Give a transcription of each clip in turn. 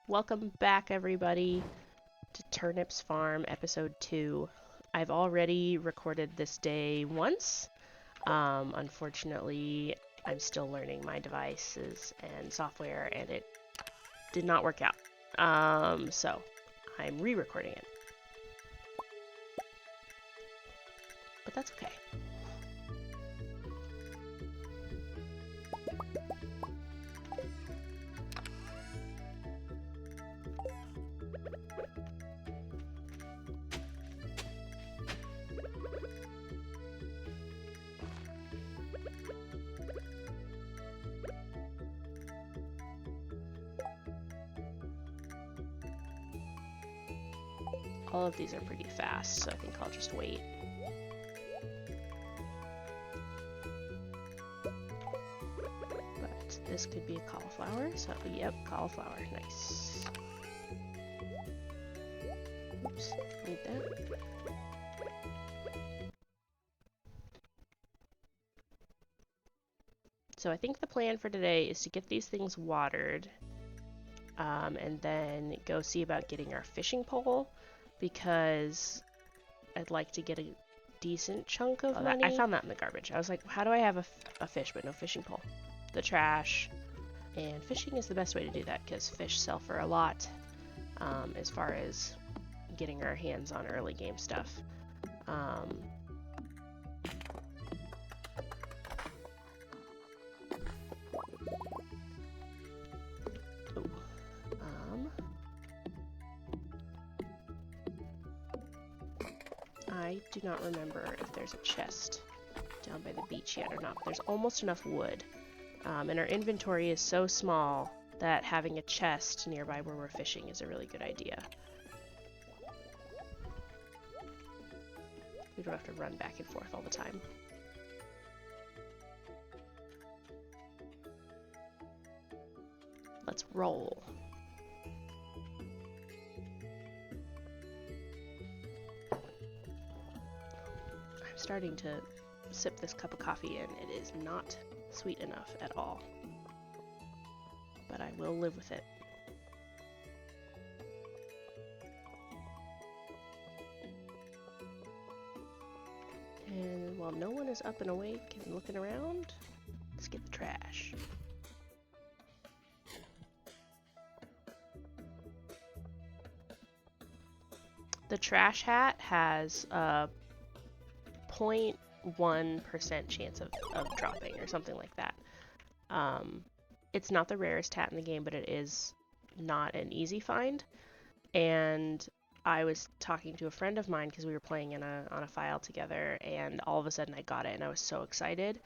Welcome back, everybody, to Turnip's Farm, Episode 2. I've already recorded this day once. Unfortunately, I'm still learning my devices and software, and it did not work out. So I'm re-recording it. But that's okay. All of these are pretty fast, so I think I'll just wait. But this could be a cauliflower, so yep, cauliflower, nice. Oops, need that. So I think the plan for today is to get these things watered, and then go see about getting our fishing pole, because I'd like to get a decent chunk of money. I found that in the garbage. I was like, how do I have a fish but no fishing pole? The trash. And fishing is the best way to do that, because fish sell for a lot, as far as getting our hands on early game stuff. I do not remember if there's a chest down by the beach yet or not. There's almost enough wood. And our inventory is so small that having a chest nearby where we're fishing is a really good idea. We don't have to run back and forth all the time. Let's roll. Starting to sip this cup of coffee and it is not sweet enough at all, but I will live with it. And while no one is up and awake and looking around, let's get the trash. The trash hat has a 0.1% chance of dropping or something like that. It's not the rarest hat in the game, but it is not an easy find. And I was talking to a friend of mine because we were playing on a file together, and all of a sudden I got it and I was so excited,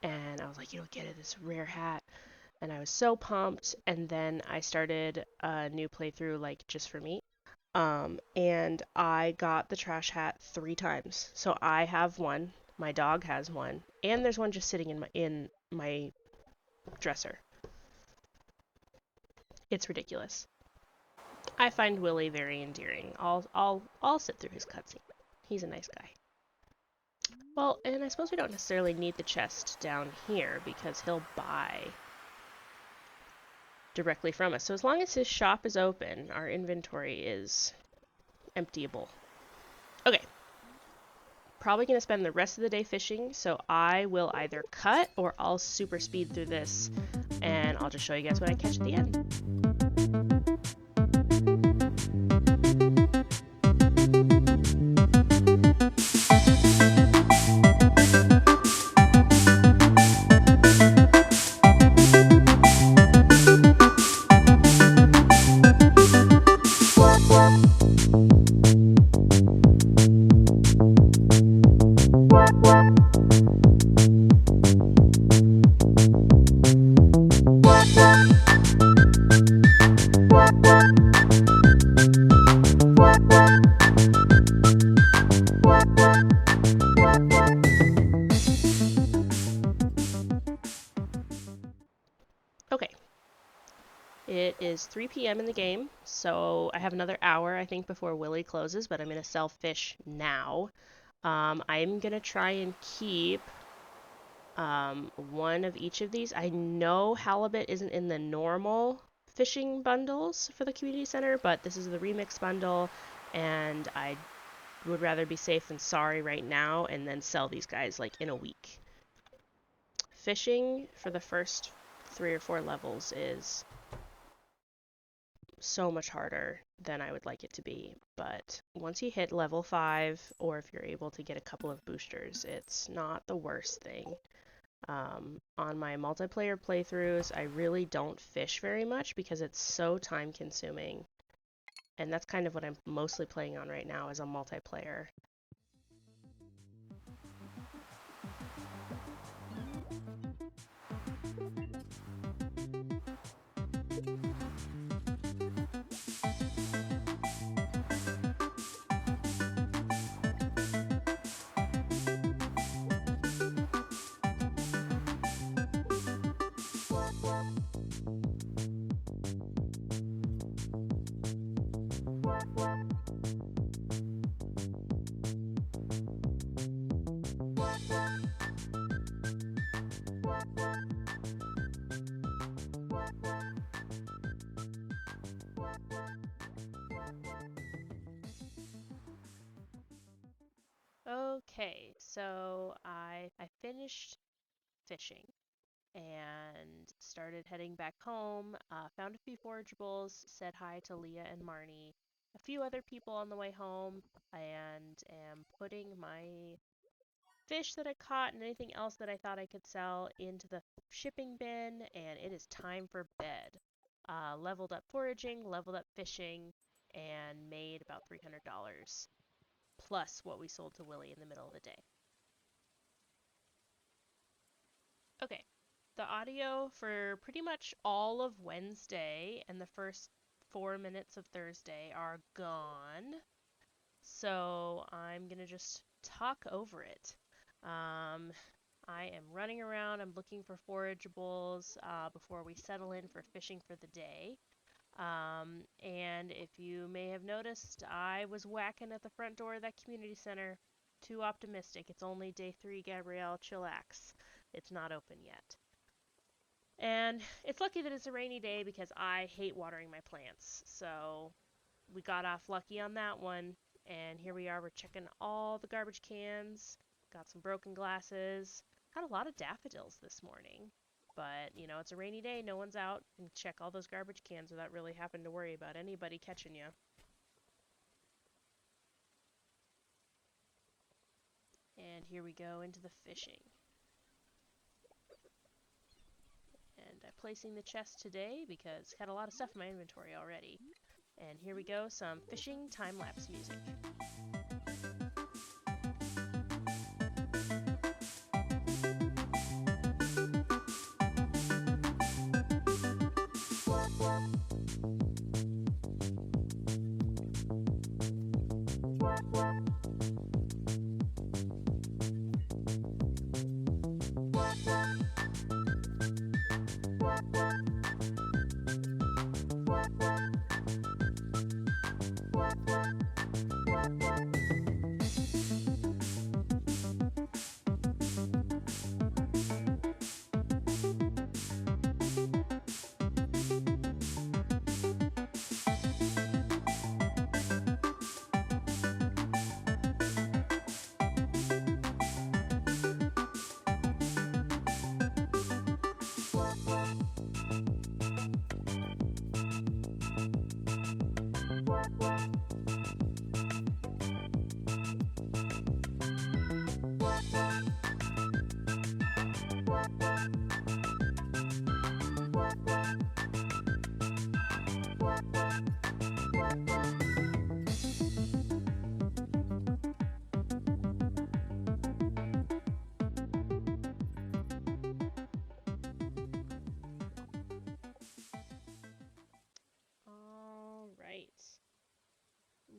and I was like, you don't get it, this rare hat, and I was so pumped. And then I started a new playthrough, like, just for me. And I got the trash hat 3 times. So I have one, my dog has one, and there's one just sitting in my dresser. It's ridiculous. I find Willie very endearing. I'll sit through his cutscene. He's a nice guy. Well, and I suppose we don't necessarily need the chest down here because he'll buy directly from us. So as long as his shop is open, our inventory is emptyable. Okay. Probably going to spend the rest of the day fishing, so I will either cut or I'll super speed through this, and I'll just show you guys what I catch at the end. is 3 p.m. in the game, so I have another hour, I think, before Willie closes, but I'm going to sell fish now. I'm going to try and keep one of each of these. I know halibut isn't in the normal fishing bundles for the community center, but this is the remix bundle, and I would rather be safe than sorry right now and then sell these guys like in a week. Fishing for the first 3 or 4 levels is so much harder than I would like it to be, but once you hit level 5, or if you're able to get a couple of boosters, it's not the worst thing. On my multiplayer playthroughs, I really don't fish very much because it's so time consuming, and that's kind of what I'm mostly playing on right now, is a multiplayer. Okay, so I finished fishing and started heading back home. Found a few forageables, said hi to Leah and Marnie, a few other people on the way home, and am putting my fish that I caught and anything else that I thought I could sell into the shipping bin, and it is time for bed. Leveled up foraging, leveled up fishing, and made about $300 plus what we sold to Willie in the middle of the day. Okay, the audio for pretty much all of Wednesday and the first 4 minutes of Thursday are gone. So I'm going to just talk over it. I am running around. I'm looking for forageables before we settle in for fishing for the day. And if you may have noticed, I was whacking at the front door of that community center. Too optimistic. It's only day 3, Gabrielle. Chillax. It's not open yet. And it's lucky that it's a rainy day because I hate watering my plants. So we got off lucky on that one. And here we are. We're checking all the garbage cans. Got some broken glasses. Had a lot of daffodils this morning. But, you know, it's a rainy day. No one's out. And check all those garbage cans without really having to worry about anybody catching you. And here we go into the fishing. And I'm placing the chest today because I had a lot of stuff in my inventory already. And here we go, some fishing time-lapse music.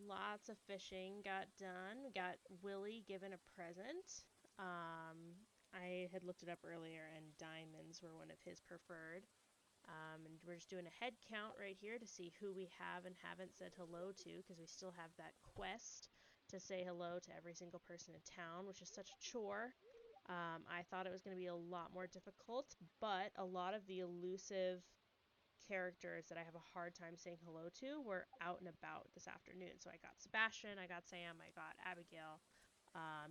Lots of fishing got done. We got Willie given a present. I had looked it up earlier, and diamonds were one of his preferred. And we're just doing a head count right here to see who we have and haven't said hello to, because we still have that quest to say hello to every single person in town, which is such a chore. I thought it was going to be a lot more difficult, but a lot of the elusive characters that I have a hard time saying hello to were out and about this afternoon. So I got Sebastian, I got Sam, I got Abigail.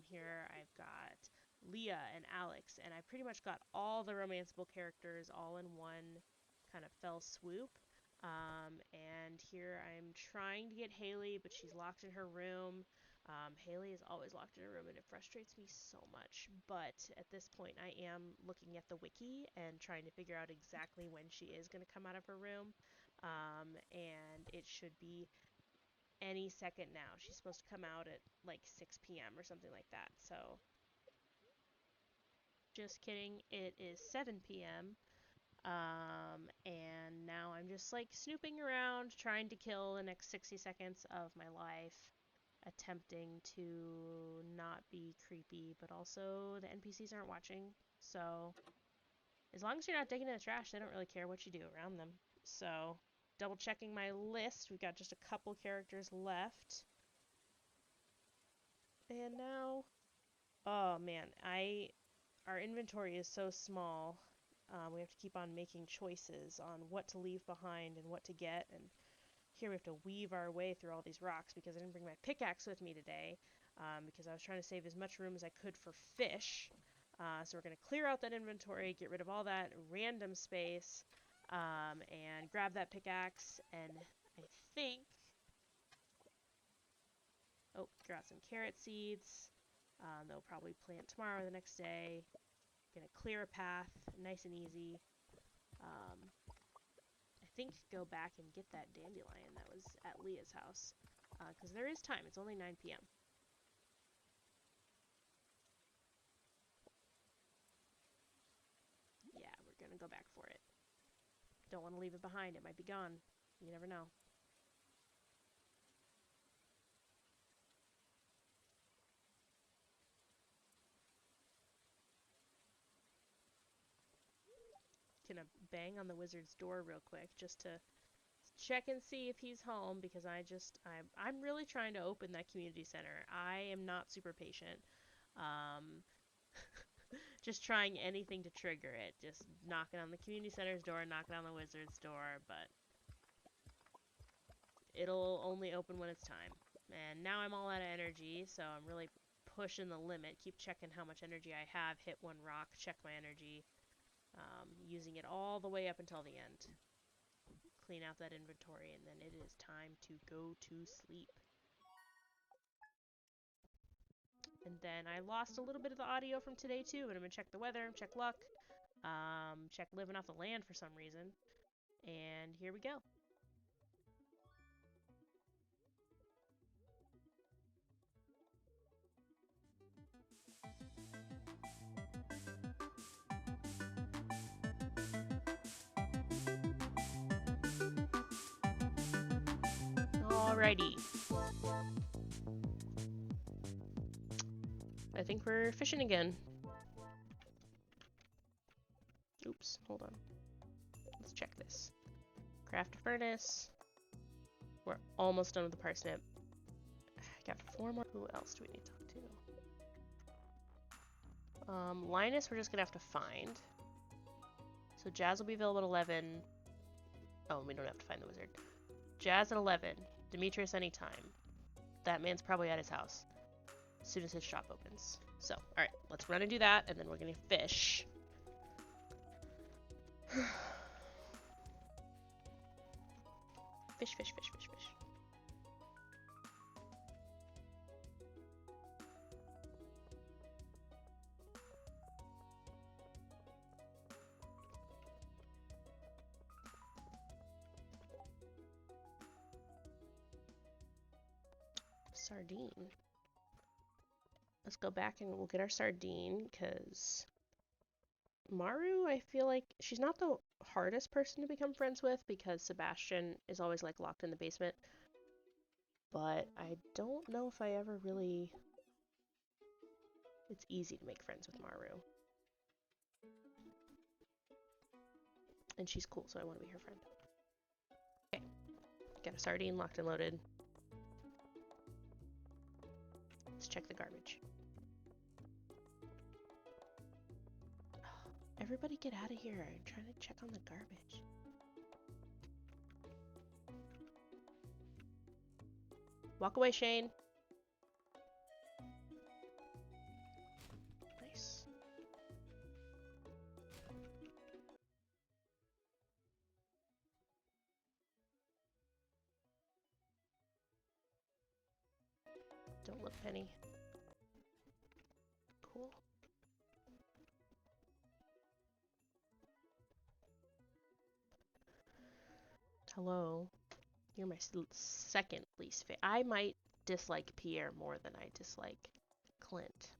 Here I've got Leah and Alex, and I pretty much got all the romanceable characters all in one kind of fell swoop. And here I'm trying to get Haley, but she's locked in her room. Haley is always locked in her room, and it frustrates me so much. But at this point, I am looking at the wiki and trying to figure out exactly when she is going to come out of her room. And it should be any second now. She's supposed to come out at like 6 p.m. or something like that. So, just kidding. It is 7 p.m. And now I'm just like snooping around, trying to kill the next 60 seconds of my life, attempting to not be creepy, but also the NPCs aren't watching. So, as long as you're not digging in the trash, they don't really care what you do around them. So, double checking my list. We've got just a couple characters left. And now, oh man, our inventory is so small. We have to keep on making choices on what to leave behind and what to get. And here we have to weave our way through all these rocks because I didn't bring my pickaxe with me today, because I was trying to save as much room as I could for fish. So we're going to clear out that inventory, get rid of all that random space, and grab that pickaxe. And I think... Oh, got some carrot seeds. They'll probably plant tomorrow or the next day. Gonna clear a path, nice and easy. I think go back and get that dandelion that was at Leah's house, because there is time. It's only 9 p.m. Yeah, we're gonna go back for it. Don't want to leave it behind. It might be gone. You never know. Gonna bang on the wizard's door real quick just to check and see if he's home, because I'm really trying to open that community center. I am not super patient. Um, just trying anything to trigger it. Just knocking on the community center's door, knocking on the wizard's door, but it'll only open when it's time. And now I'm all out of energy, so I'm really pushing the limit. Keep checking how much energy I have. Hit one rock, check my energy. Using it all the way up until the end. Clean out that inventory, and then it is time to go to sleep. And then I lost a little bit of the audio from today too, but I'm gonna check the weather, check luck, check living off the land for some reason. And here we go. Alrighty. I think we're fishing again. Oops, hold on. Let's check this. Craft a furnace. We're almost done with the parsnip. I got 4 more. Who else do we need to talk to? Linus we're just gonna have to find. So Jazz will be available at 11. Oh, we don't have to find the wizard. Jazz at 11. Demetrius anytime. That man's probably at his house as soon as his shop opens. So, alright, let's run and do that, and then we're gonna fish. Fish, fish, fish, fish, fish. Sardine. Let's go back and we'll get our sardine, because Maru, I feel like she's not the hardest person to become friends with, because Sebastian is always like locked in the basement. But I don't know if I ever really... It's easy to make friends with Maru. And she's cool, so I want to be her friend. Okay. Got a sardine locked and loaded. Let's check the garbage. Everybody get out of here. I'm trying to check on the garbage. Walk away, Shane. Nice. Don't look, Penny. Cool. Hello. You're my second least favorite. I might dislike Pierre more than I dislike Clint.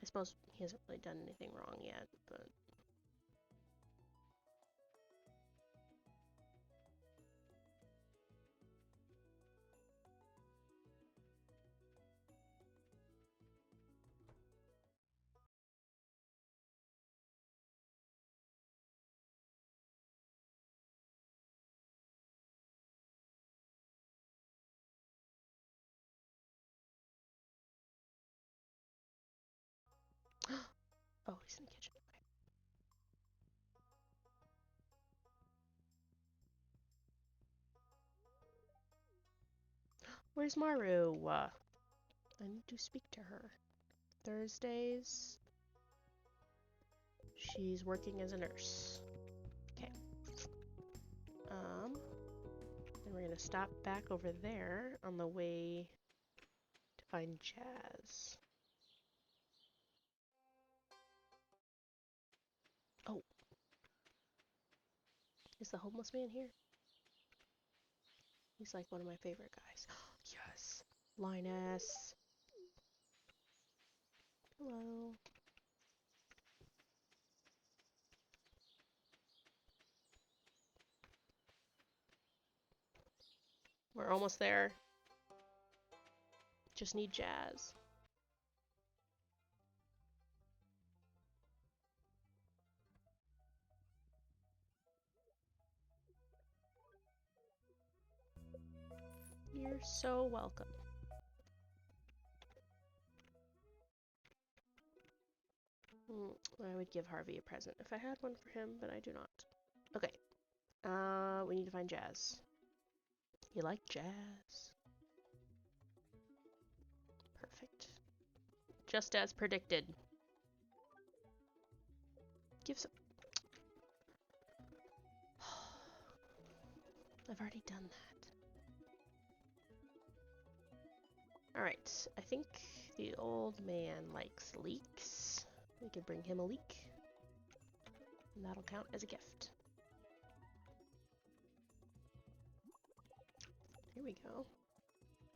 I suppose he hasn't really done anything wrong yet, but... Oh, he's in the kitchen. Okay. Where's Maru? I need to speak to her. Thursdays. She's working as a nurse. Okay. And we're gonna stop back over there on the way to find Jazz. Oh. Is the homeless man here? He's like one of my favorite guys. Yes. Linus. Hello. We're almost there. Just need Jazz. You're so welcome. I would give Harvey a present if I had one for him, but I do not. Okay. We need to find Jazz. You like Jazz? Perfect. Just as predicted. Give some... I've already done that. Alright, I think the old man likes leeks. We could bring him a leek. And that'll count as a gift. Here we go.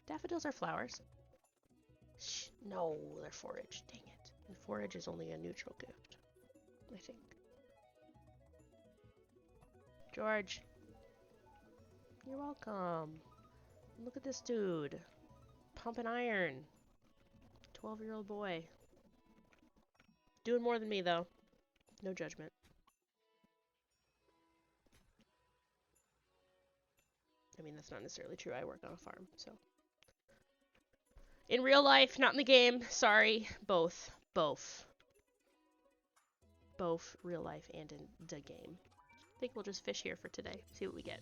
Daffodils are flowers. Shh, no, they're forage. Dang it. And forage is only a neutral gift, I think. George. You're welcome. Look at this dude. Pumping iron. 12-year-old boy. Doing more than me, though. No judgment. I mean, that's not necessarily true. I work on a farm, so. In real life, not in the game. Sorry. Both. Both. Both real life and in the game. I think we'll just fish here for today. See what we get.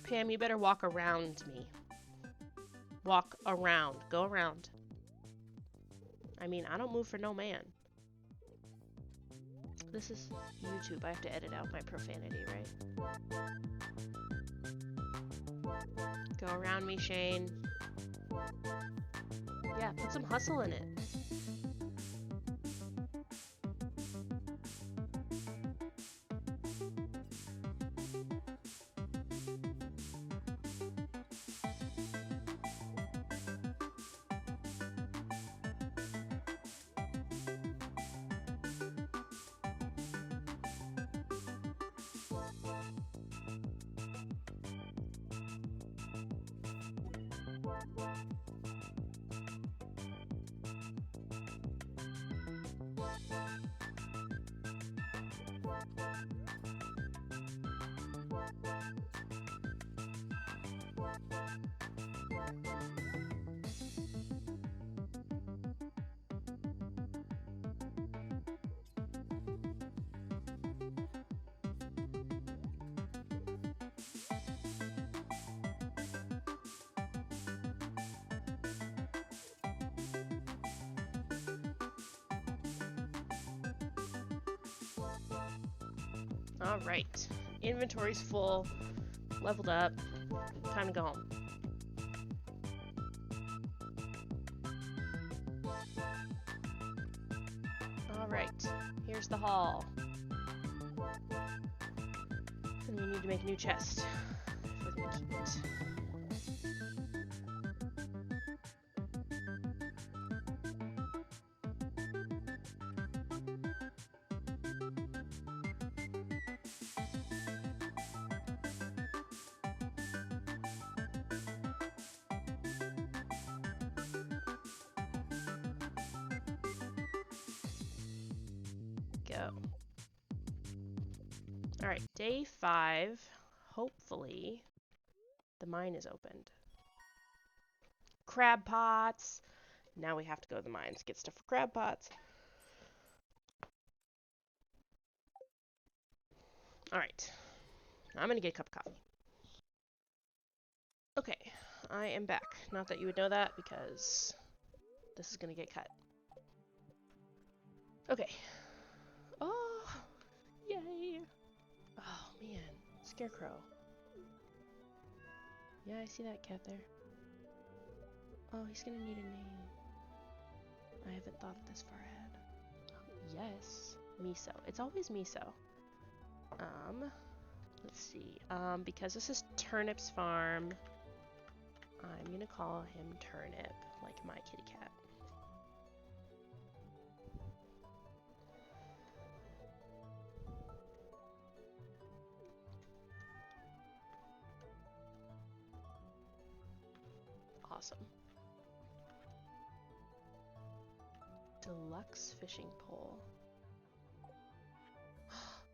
Pam, you better walk around me. Walk around. Go around. I mean, I don't move for no man. This is YouTube. I have to edit out my profanity, right? Go around me, Shane. Yeah, put some hustle in it. Alright. Inventory's full. Leveled up. Time to go home. Alright. Here's the hall. And we need to make a new chest. If we can keep it. Go. Alright, day 5. Hopefully, the mine is opened. Crab pots! Now we have to go to the mines, get stuff for crab pots. Alright. I'm gonna get a cup of coffee. Okay, I am back. Not that you would know that, because this is gonna get cut. Okay. Oh, yay! Oh, man. Scarecrow. Yeah, I see that cat there. Oh, he's gonna need a name. I haven't thought this far ahead. Yes. Miso. It's always Miso. Let's see. Because this is Turnip's farm, I'm gonna call him Turnip, like my kitty cat. Awesome. Deluxe fishing pole.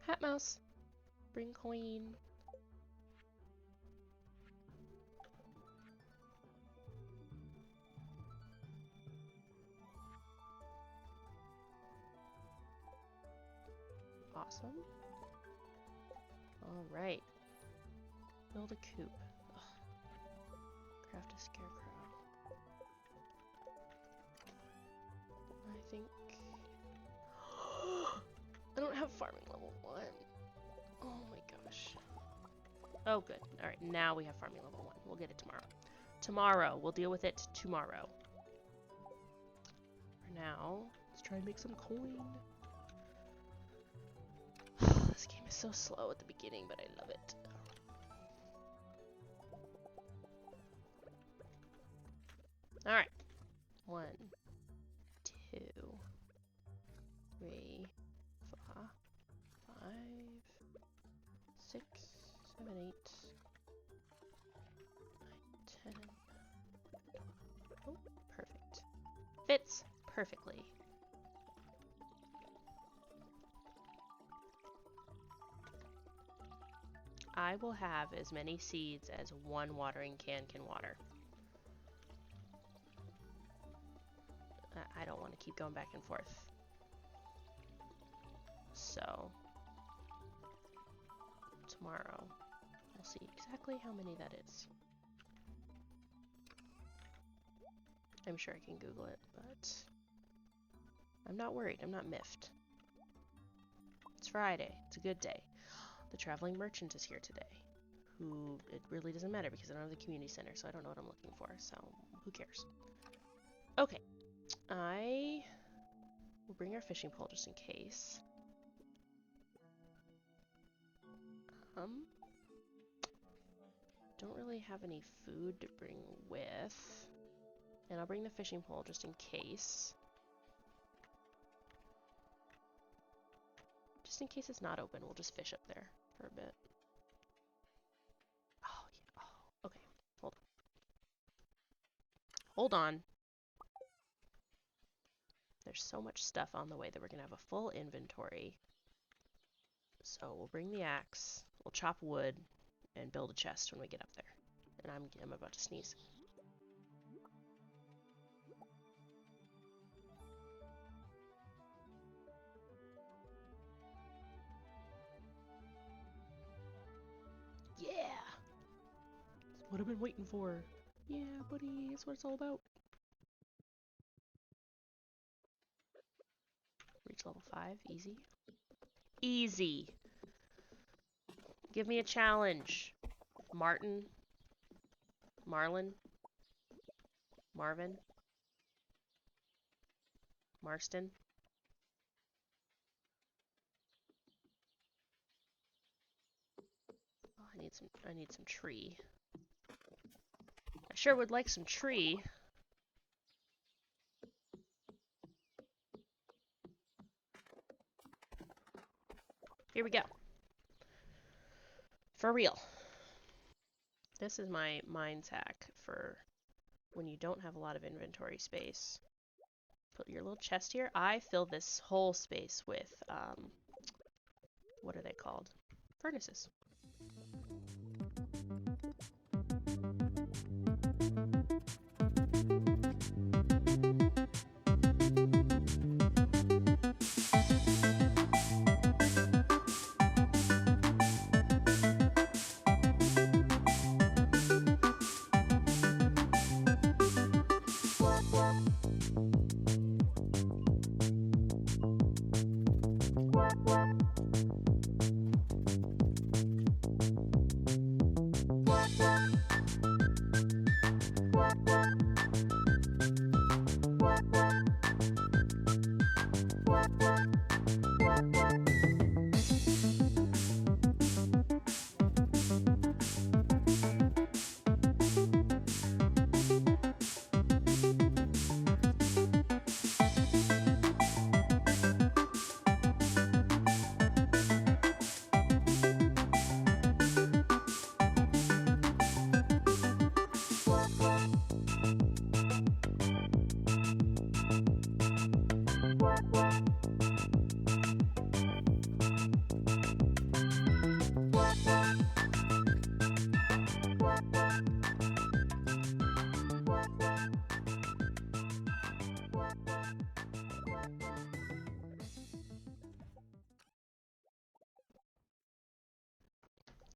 Hat mouse. Bring coin. Awesome. Alright. Build a coop. Ugh. Craft a scarecrow. I think... I don't have farming level 1. Oh my gosh. Oh good. Alright, now we have farming level 1. We'll get it tomorrow. Tomorrow. We'll deal with it tomorrow. For now, let's try and make some coin. This game is so slow at the beginning, but I love it. Alright. 1, 2, 3, 4, 5, 6, 7, 8, 9, 10. Oh, perfect. Fits perfectly. I will have as many seeds as one watering can water. I don't want to keep going back and forth. So, tomorrow, we'll see exactly how many that is. I'm sure I can Google it, but I'm not worried. I'm not miffed. It's Friday. It's a good day. The traveling merchant is here today, who it really doesn't matter because I don't have the community center, so I don't know what I'm looking for, so who cares? Okay, I will bring our fishing pole just in case. Don't really have any food to bring with, and I'll bring the fishing pole just in case. Just in case it's not open, we'll just fish up there for a bit. Oh, yeah. Oh, okay. Hold Hold on. There's so much stuff on the way that we're going to have a full inventory. So we'll bring the axe, we'll chop wood, and build a chest when we get up there. And I'm about to sneeze. Yeah! That's what I've been waiting for. Yeah, buddy, that's what it's all about. Reach level 5, easy. Easy! Give me a challenge. Martin. Marlin. Marvin. Marston. Oh, I need some tree. I sure would like some tree. Here we go. For real. This is my mines hack for when you don't have a lot of inventory space. Put your little chest here. I fill this whole space with, what are they called? Furnaces.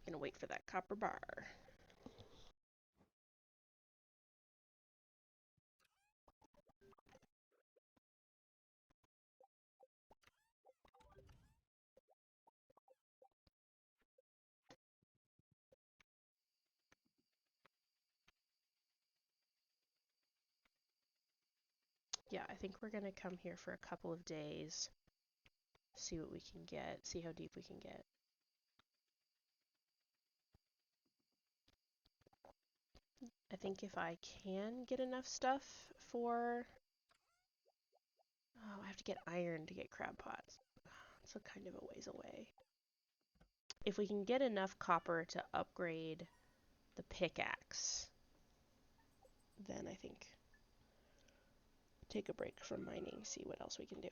Gonna wait for that copper bar. Yeah, I think we're gonna come here for a couple of days. See what we can get. See how deep we can get. I think if I can get enough stuff for... Oh, I have to get iron to get crab pots. It's a kind of a ways away. If we can get enough copper to upgrade the pickaxe, then I think take a break from mining, see what else we can do.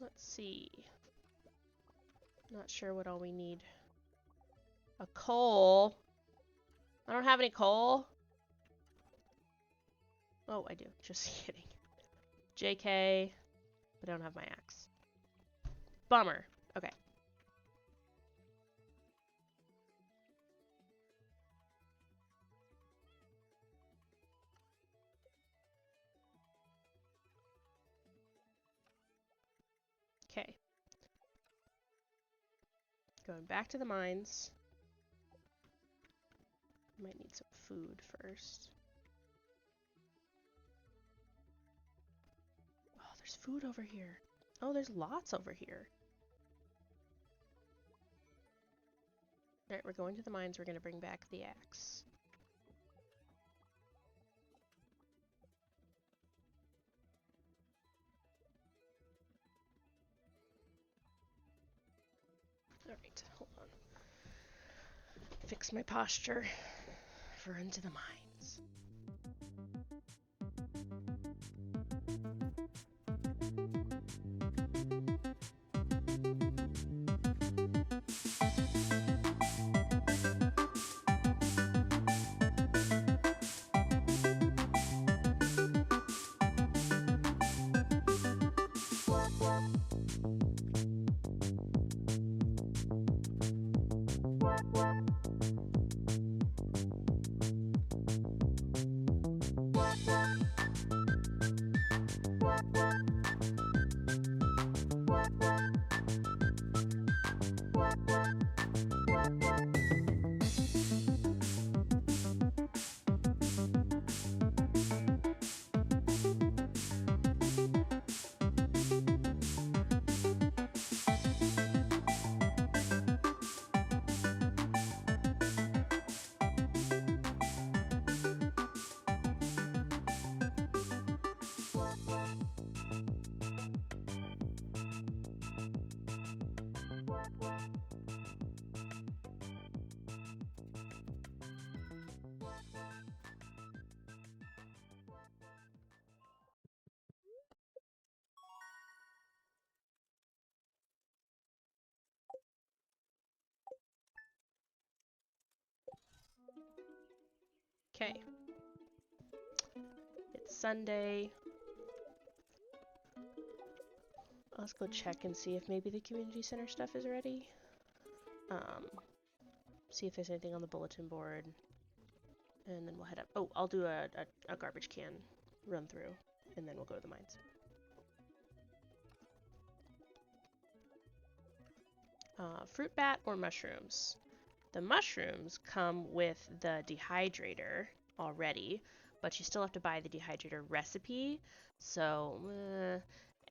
Let's see. Not sure what all we need. A coal. I don't have any coal. Oh, I do. Just kidding. JK. But I don't have my axe. Bummer. Okay. Okay. Going back to the mines. Might need some food first. Oh, there's food over here. Oh, there's lots over here. Alright, we're going to the mines. We're going to bring back the axe. Alright, hold on. Fix my posture for Into the Mines. Okay. It's Sunday. Let's go check and see if maybe the community center stuff is ready. See if there's anything on the bulletin board. And then we'll head up. Oh, I'll do a garbage can run through, and then we'll go to the mines. Fruit bat or mushrooms? The mushrooms come with the dehydrator already, but you still have to buy the dehydrator recipe. So,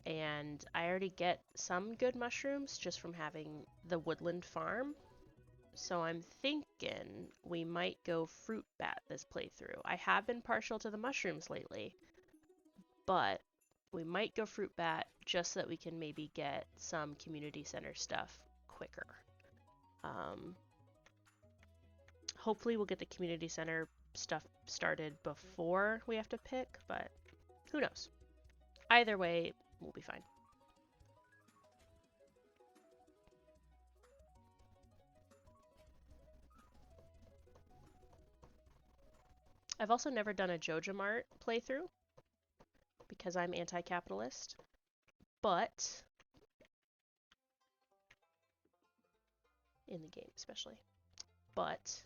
and I already get some good mushrooms just from having the woodland farm. So I'm thinking we might go fruit bat this playthrough. I have been partial to the mushrooms lately, but we might go fruit bat just so that we can maybe get some community center stuff quicker. Hopefully we'll get the community center stuff started before we have to pick, but who knows? Either way, we'll be fine. I've also never done a Joja Mart playthrough because I'm anti-capitalist, but in the game especially. But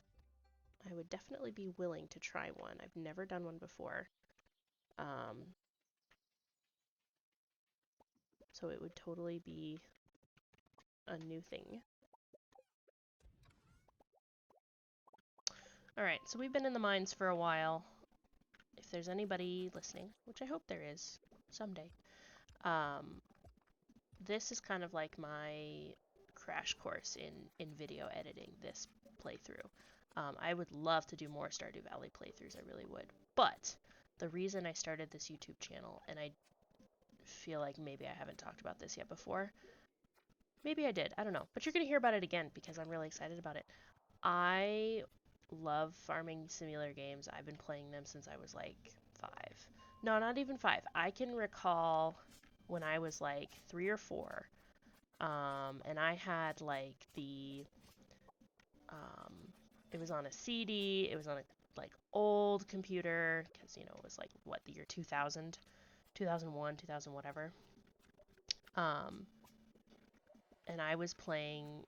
I would definitely be willing to try one. I've never done one before. So it would totally be a new thing. Alright, so we've been in the mines for a while. If there's anybody listening, which I hope there is someday, this is kind of like my crash course in video editing, this playthrough. I would love to do more Stardew Valley playthroughs, I really would. But the reason I started this YouTube channel, and I feel like maybe I haven't talked about this yet before. Maybe I did, I don't know. But you're going to hear about it again because I'm really excited about it. I love farming simulator games. I've been playing them since I was like 5. No, not even 5. I can recall when I was like 3 or 4. And I had like it was on a CD, it was on a like old computer, because you know, it was like, what, the year 2000, 2001, 2000, whatever. And I was playing,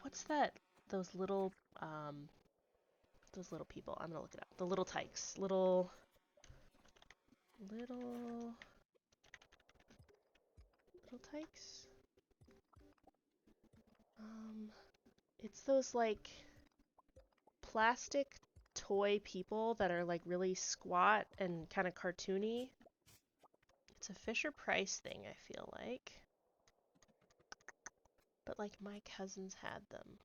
what's that, those little people, I'm gonna look it up, the little tykes, little tykes. It's those like plastic toy people that are like really squat and kind of cartoony. It's a Fisher-Price thing, I feel like. But like my cousins had them.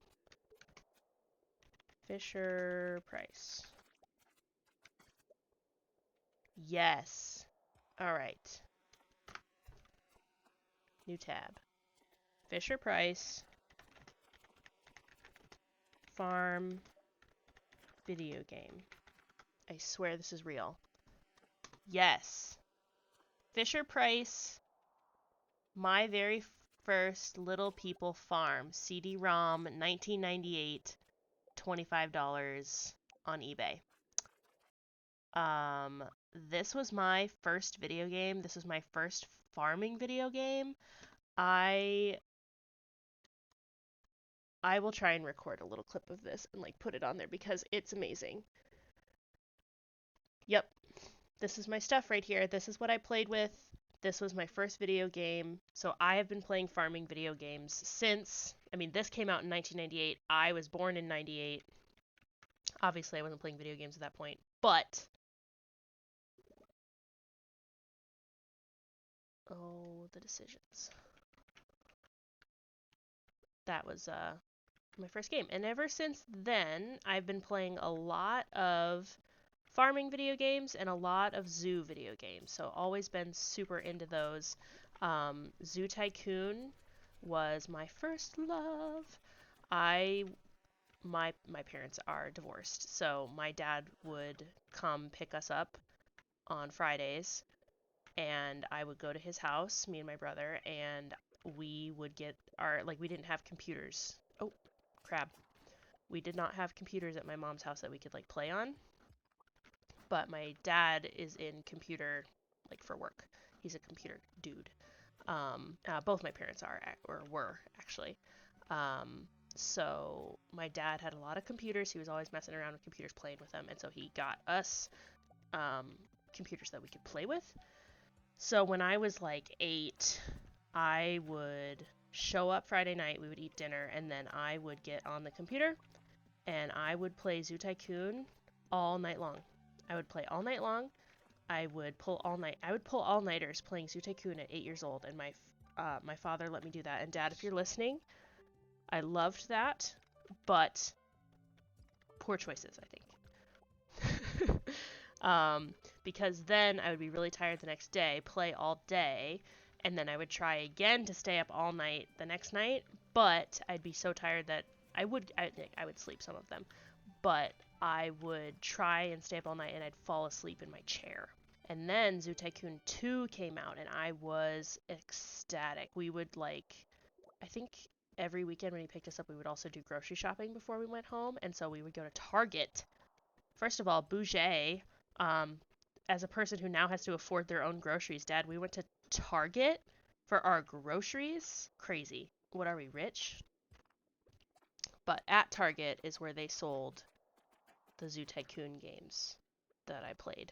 Fisher-Price. Yes. Alright. New tab. Fisher-Price farm video game. I swear this is real. Yes. Fisher Price, My Very First Little People Farm, CD-ROM, 1998, $25 on eBay. This was my first video game. This was my first farming video game. I will try and record a little clip of this and like put it on there because it's amazing. Yep. This is my stuff right here. This is what I played with. This was my first video game. So I have been playing farming video games since, I mean, this came out in 1998. I was born in 98. Obviously, I wasn't playing video games at that point, but oh, the decisions. That was my first game. And ever since then, I've been playing a lot of farming video games and a lot of zoo video games. So always been super into those. Zoo Tycoon was my first love. My parents are divorced, so my dad would come pick us up on Fridays, and I would go to his house, me and my brother, and we would get our, like, we didn't have computers. Oh, crab. We did not have computers at my mom's house that we could like play on, but my dad is in computer, like, for work. He's a computer dude. Both my parents are, or were, actually. So my dad had a lot of computers. He was always messing around with computers, playing with them, and so he got us computers that we could play with. So when I was like 8, I would show up Friday night, we would eat dinner, and then I would get on the computer, and I would play Zoo Tycoon all night long. I would play all night long. I would pull all-nighters playing Zoo Tycoon at 8 years old, and my father let me do that. And Dad, if you're listening, I loved that, but poor choices, I think. Because then I would be really tired the next day, play all day, and then I would try again to stay up all night the next night, but I'd be so tired that I would sleep some of them, but I would try and stay up all night and I'd fall asleep in my chair. And then Zoo Tycoon 2 came out and I was ecstatic. We would I think every weekend when he picked us up, we would also do grocery shopping before we went home. And so we would go to Target. First of all, bougie. As a person who now has to afford their own groceries, Dad, we went to Target for our groceries. Crazy. What are we, rich? But at Target is where they sold the Zoo Tycoon games that I played.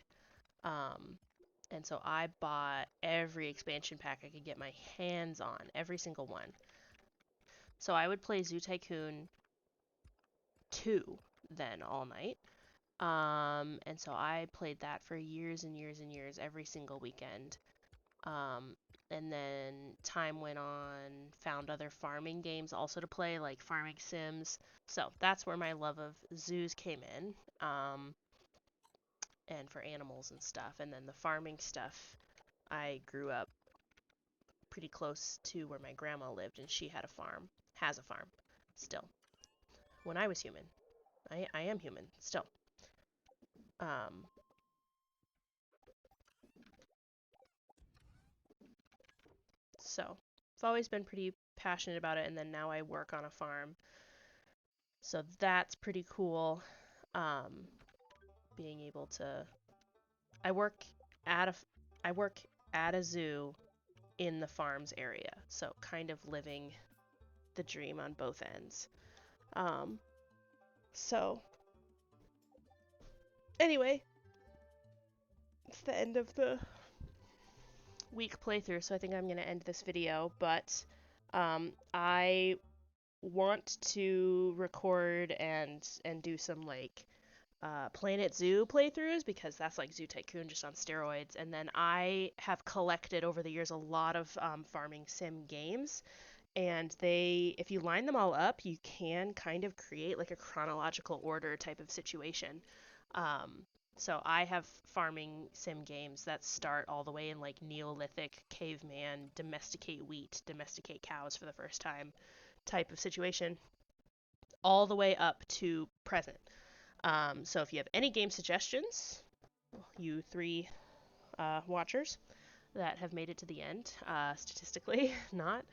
And so I bought every expansion pack I could get my hands on, every single one. So I would play Zoo Tycoon 2 then all night. And so I played that for years and years and years, every single weekend. And then time went on, found other farming games also to play, like farming sims. So that's where my love of zoos came in. And for animals and stuff. And then the farming stuff, I grew up pretty close to where my grandma lived, and she had a farm, has a farm, still. When I was human. I am human, still. So, I've always been pretty passionate about it, and then now I work on a farm. So that's pretty cool. Being able to... I work at a zoo in the farms area, so kind of living the dream on both ends. So anyway, it's the end of the week playthrough, so I think I'm going to end this video, but I want to record and do some Planet Zoo playthroughs, because that's like Zoo Tycoon just on steroids. And then I have collected over the years a lot of farming sim games, and if you line them all up, you can kind of create like a chronological order type of situation. So I have farming sim games that start all the way in like Neolithic, caveman, domesticate wheat, domesticate cows for the first time type of situation. all the way up to present. So if you have any game suggestions, you three watchers that have made it to the end, statistically not,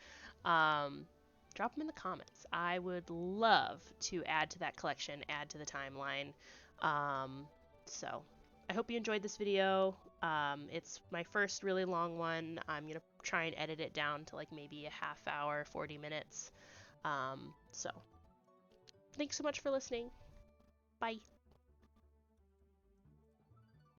drop them in the comments. I would love to add to that collection, add to the timeline. So I hope you enjoyed this video. It's my first really long one. I'm going to try and edit it down to like maybe a half hour, 40 minutes. So thanks so much for listening. Bye.